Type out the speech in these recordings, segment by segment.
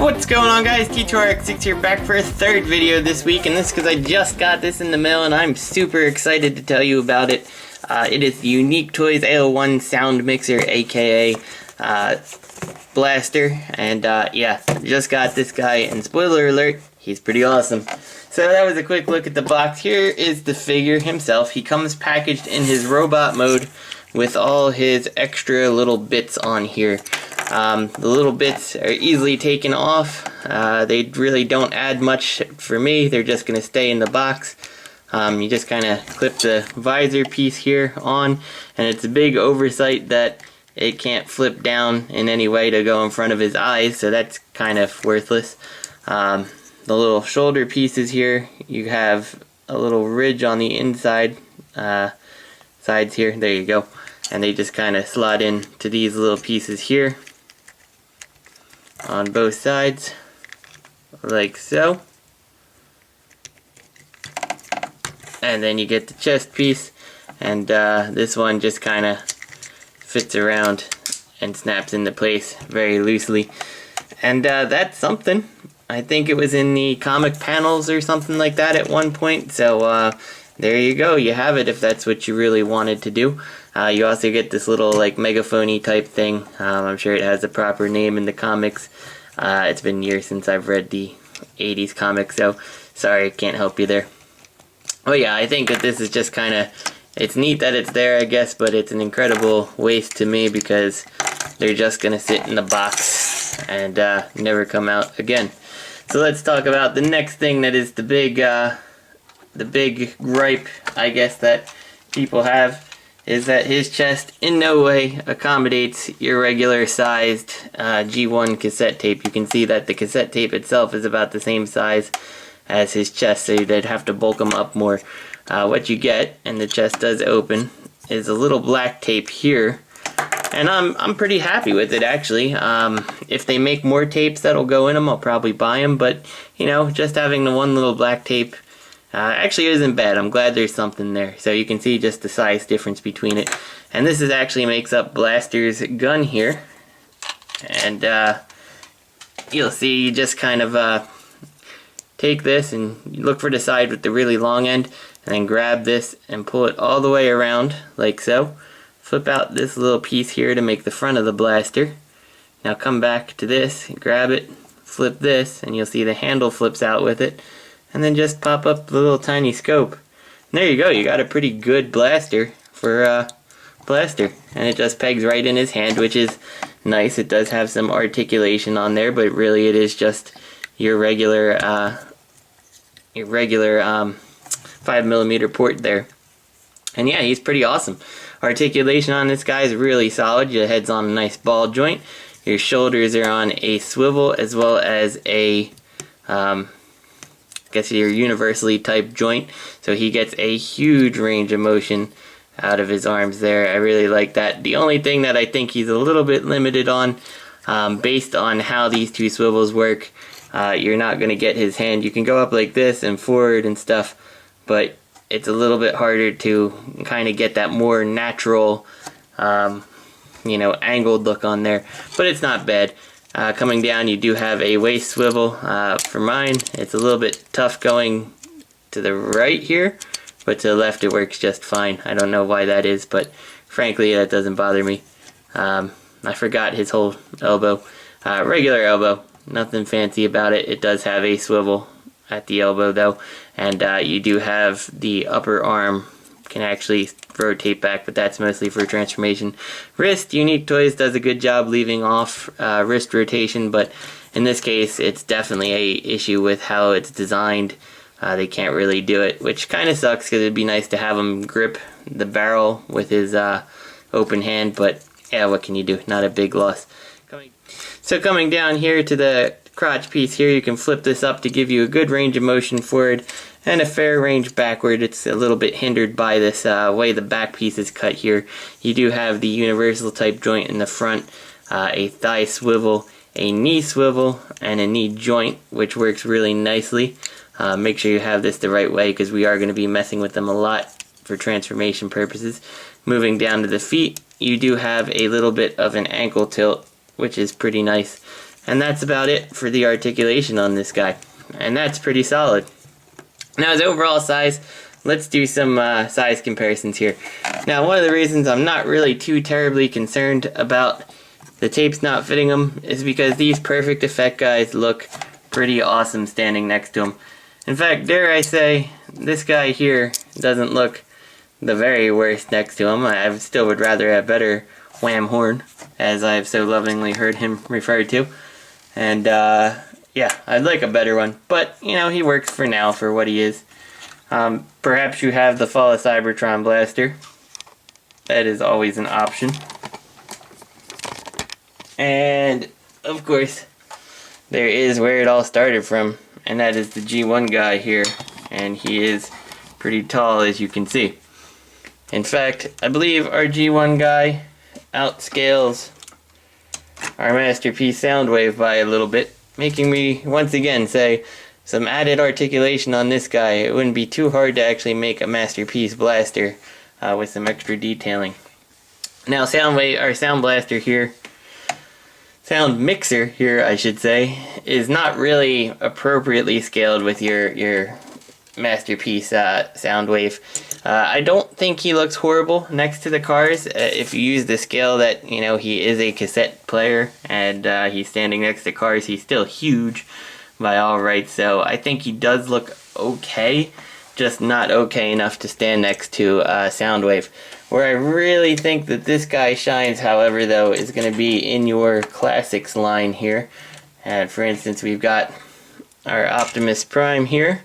What's going on, guys? T2RX6 here, back for a third video this week, and this is because I just got this in the mail and I'm super excited to tell you about it. It is the Unique Toys AO1 Soundmixer, aka Blaster, and yeah, just got this guy, and spoiler alert, he's pretty awesome. So that was a quick look at the box. Here is the figure himself. He comes packaged in his robot mode with all his extra little bits on here. The little bits are easily taken off. They really don't add much for me. They're just going to stay in the box. You just kind of clip the visor piece here on, and it's a big oversight that it can't flip down in any way to go in front of his eyes, so that's kind of worthless. The little shoulder pieces here, you have a little ridge on the inside, sides here, there you go, and they just kind of slot in to these little pieces here on both sides, like so. And then you get the chest piece, and this one just kind of fits around and snaps into place very loosely. And that's something. I think it was in the comic panels or something like that at one point, so there you go, you have it if that's what you really wanted to do. You also get this little like megaphone-y type thing. I'm sure it has a proper name in the comics. It's been years since I've read the 80s comics, so sorry, I can't help you there. Oh yeah, I think that this is just kind of, it's neat that it's there, I guess, but it's an incredible waste to me because they're just going to sit in the box and never come out again. So let's talk about the next thing that is the big gripe, I guess, that people have, is that his chest in no way accommodates your regular sized G1 cassette tape. You can see that the cassette tape itself is about the same size as his chest, so you'd have to bulk him up more. What you get, and the chest does open, is a little black tape here, and I'm pretty happy with it, actually. If they make more tapes that'll go in them, I'll probably buy them, but you know, just having the one little black tape actually isn't bad. I'm glad there's something there. So you can see just the size difference between it. And this is actually makes up Blaster's gun here. And you'll see, you just kind of take this and look for the side with the really long end, and then grab this and pull it all the way around like so. Flip out this little piece here to make the front of the blaster. Now come back to this, grab it, flip this, and you'll see the handle flips out with it. And then just pop up the little tiny scope. And there you go, you got a pretty good blaster for Blaster. And it just pegs right in his hand, which is nice. It does have some articulation on there, but really it is just your regular 5mm port there. And yeah, he's pretty awesome. Articulation on this guy is really solid. Your head's on a nice ball joint. Your shoulders are on a swivel, as well as a I guess your universally type joint, so he gets a huge range of motion out of his arms there. I really like that. The only thing that I think he's a little bit limited on, based on how these two swivels work, you're not going to get his hand. You can go up like this and forward and stuff, but it's a little bit harder to kind of get that more natural, you know, angled look on there, but it's not bad. Coming down, you do have a waist swivel. For mine, it's a little bit tough going to the right here, but to the left it works just fine. I don't know why that is, but frankly that doesn't bother me. I forgot his whole elbow. Regular elbow, nothing fancy about it. It does have a swivel at the elbow though, and you do have the upper arm can actually rotate back, but that's mostly for transformation. Wrist, Unique Toys does a good job leaving off wrist rotation, but in this case it's definitely a issue with how it's designed. They can't really do it, which kind of sucks because it'd be nice to have him grip the barrel with his open hand, but yeah, what can you do? Not a big loss. So coming down here to the crotch piece here, you can flip this up to give you a good range of motion forward and a fair range backward. It's a little bit hindered by this way the back piece is cut here. You do have the universal type joint in the front, a thigh swivel, a knee swivel, and a knee joint, which works really nicely. Make sure you have this the right way because we are going to be messing with them a lot for transformation purposes. Moving down to the feet, you do have a little bit of an ankle tilt, which is pretty nice. And that's about it for the articulation on this guy. And that's pretty solid. Now his overall size, let's do some size comparisons here. Now one of the reasons I'm not really too terribly concerned about the tapes not fitting them is because these Perfect Effect guys look pretty awesome standing next to him. In fact, dare I say, this guy here doesn't look the very worst next to him. I still would rather have better Wham Horn, as I've so lovingly heard him referred to. And yeah, I'd like a better one, but you know, he works for now for what he is. Perhaps you have the Fall of Cybertron blaster. That is always an option. And of course, there is where it all started from, and that is the G1 guy here, and he is pretty tall, as you can see. In fact, I believe our G1 guy outscales our Masterpiece Soundwave by a little bit, making me once again say some added articulation on this guy. It wouldn't be too hard to actually make a Masterpiece blaster with some extra detailing. Now Soundwave, our Sound Blaster here, Sound Mixer here I should say, is not really appropriately scaled with your Masterpiece Soundwave. I don't think he looks horrible next to the cars. If you use the scale that, you know, he is a cassette player and he's standing next to cars, he's still huge by all rights. So I think he does look okay, just not okay enough to stand next to Soundwave. Where I really think that this guy shines, however, though, is going to be in your Classics line here. And for instance, we've got our Optimus Prime here,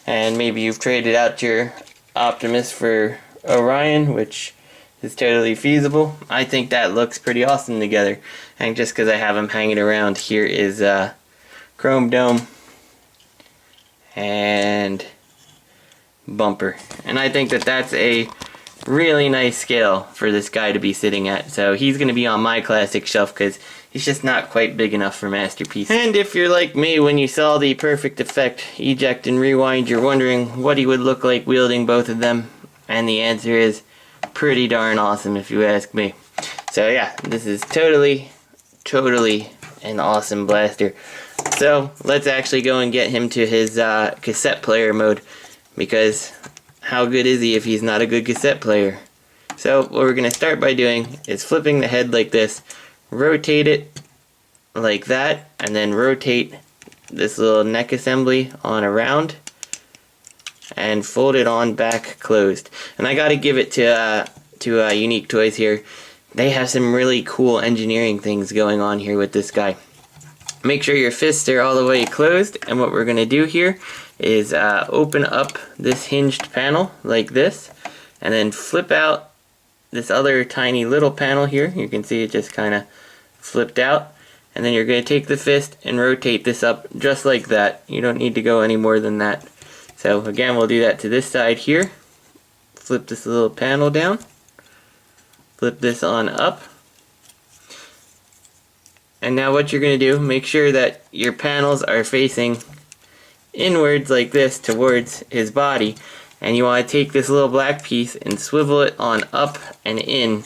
and maybe you've traded out your Optimus for Orion, which is totally feasible. I think that looks pretty awesome together. And just because I have him hanging around, here is Chrome Dome and Bumper. And I think that that's a really nice scale for this guy to be sitting at. So he's going to be on my classic shelf because he's just not quite big enough for Masterpiece. And if you're like me, when you saw the Perfect Effect Eject and Rewind, you're wondering what he would look like wielding both of them. And the answer is pretty darn awesome if you ask me. So yeah, this is totally an awesome blaster. So let's actually go and get him to his cassette player mode, because how good is he if he's not a good cassette player? So what we're going to start by doing is flipping the head like this, rotate it like that, and then rotate this little neck assembly on around and fold it on back closed. And I got to give it to Unique Toys here. They have some really cool engineering things going on here with this guy. Make sure your fists are all the way closed, and what we're going to do here is open up this hinged panel like this, and then flip out this other tiny little panel here. You can see it just kind of flipped out, and then you're going to take the fist and rotate this up just like that. You don't need to go any more than that. So again, we'll do that to this side here. Flip this little panel down, flip this on up. And now what you're going to do, make sure that your panels are facing inwards like this towards his body, and you want to take this little black piece and swivel it on up and in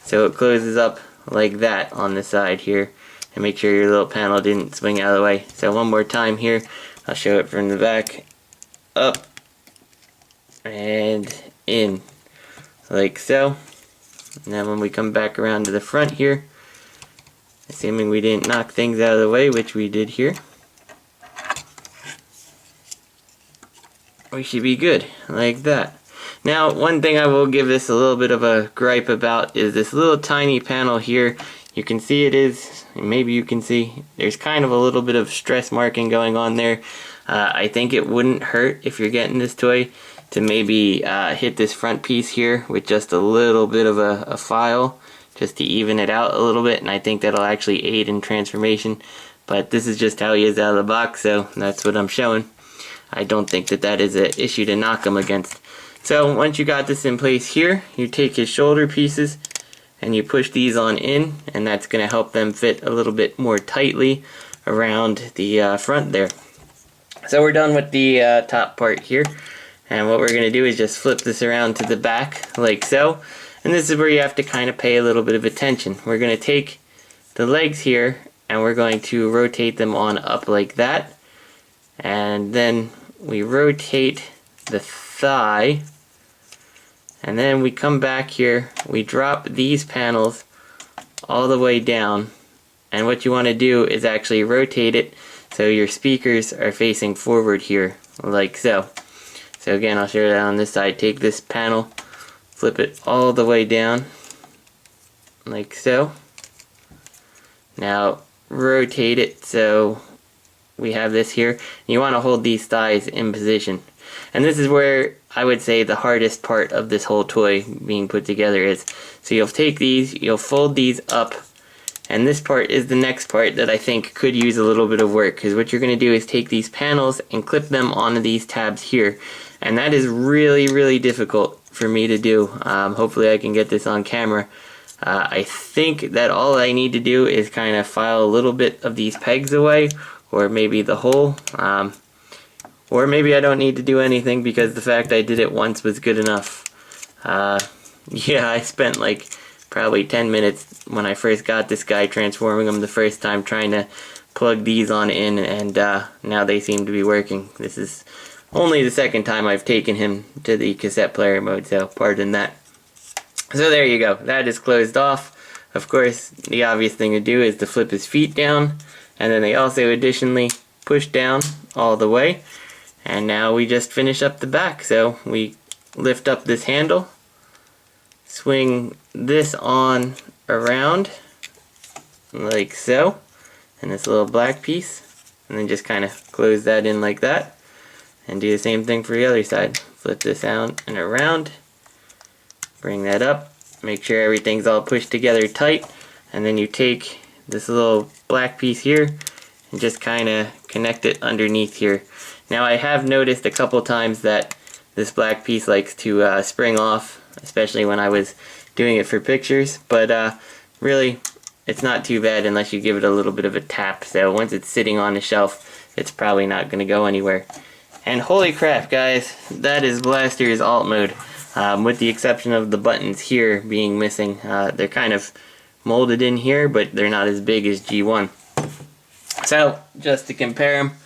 so it closes up like that on the side here, and make sure your little panel didn't swing out of the way. So one more time here, I'll show it from the back, up and in like so. And then when we come back around to the front here, assuming we didn't knock things out of the way, which we did here, we should be good, like that. Now, one thing I will give this a little bit of a gripe about is this little tiny panel here. You can see it is, maybe you can see, there's kind of a little bit of stress marking going on there. I think it wouldn't hurt if you're getting this toy to maybe hit this front piece here with just a little bit of a file, just to even it out a little bit, and I think that'll actually aid in transformation. But this is just how he is out of the box, so that's what I'm showing. I don't think that that is an issue to knock him against. So once you got this in place here, you take his shoulder pieces and you push these on in, and that's going to help them fit a little bit more tightly around the front there. So we're done with the top part here, and what we're going to do is just flip this around to the back like so. And this is where you have to kind of pay a little bit of attention. We're going to take the legs here and we're going to rotate them on up like that. And then we rotate the thigh, and then we come back here, we drop these panels all the way down, and what you want to do is actually rotate it so your speakers are facing forward here, like so. So again, I'll show you that on this side. Take this panel, flip it all the way down, like so. Now rotate it so we have this here. You want to hold these thighs in position. And this is where I would say the hardest part of this whole toy being put together is. So you'll take these, you'll fold these up, and this part is the next part that I think could use a little bit of work, because what you're going to do is take these panels and clip them onto these tabs here. And that is really difficult for me to do. Hopefully I can get this on camera. I think that all I need to do is kind of file a little bit of these pegs away, or maybe the whole, or maybe I don't need to do anything because the fact I did it once was good enough. Yeah, I spent like probably 10 minutes when I first got this guy transforming him the first time, trying to plug these on in, and now they seem to be working. This is only the second time I've taken him to the cassette player mode, so pardon that. So there you go, that is closed off. Of course, the obvious thing to do is to flip his feet down, and then they also additionally push down all the way. And now we just finish up the back. So we lift up this handle, swing this on around like so, and this little black piece, and then just kind of close that in like that, and do the same thing for the other side. Flip this out and around, bring that up, make sure everything's all pushed together tight, and then you take this little black piece here and just kind of connect it underneath here. Now I have noticed a couple times that this black piece likes to spring off, especially when I was doing it for pictures, but really it's not too bad unless you give it a little bit of a tap. So once it's sitting on the shelf, it's probably not going to go anywhere. And holy crap guys, that is Blaster's alt mode, with the exception of the buttons here being missing. They're kind of molded in here, but they're not as big as G1. So just to compare them,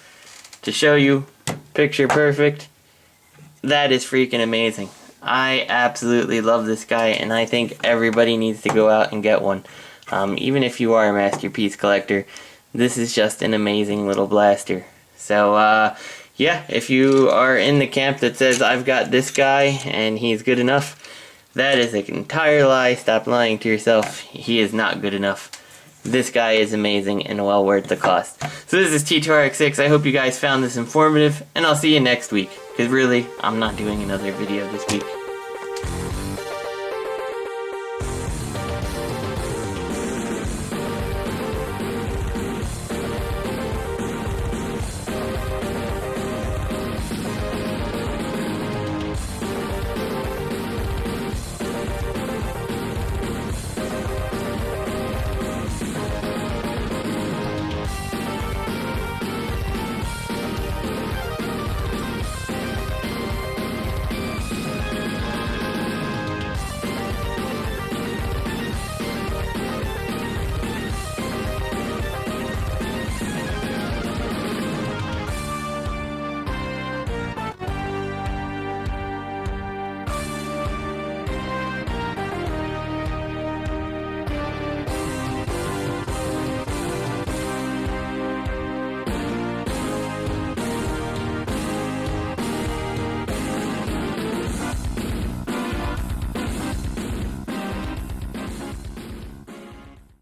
to show you picture perfect, that is freaking amazing. I absolutely love this guy, and I think everybody needs to go out and get one. Even if you are a masterpiece collector, this is just an amazing little blaster. So yeah, if you are in the camp that says I've got this guy and he's good enough, that is an entire lie. Stop lying to yourself. He is not good enough. This guy is amazing and well worth the cost. So this is T2RX6. I hope you guys found this informative, and I'll see you next week, because really, I'm not doing another video this week.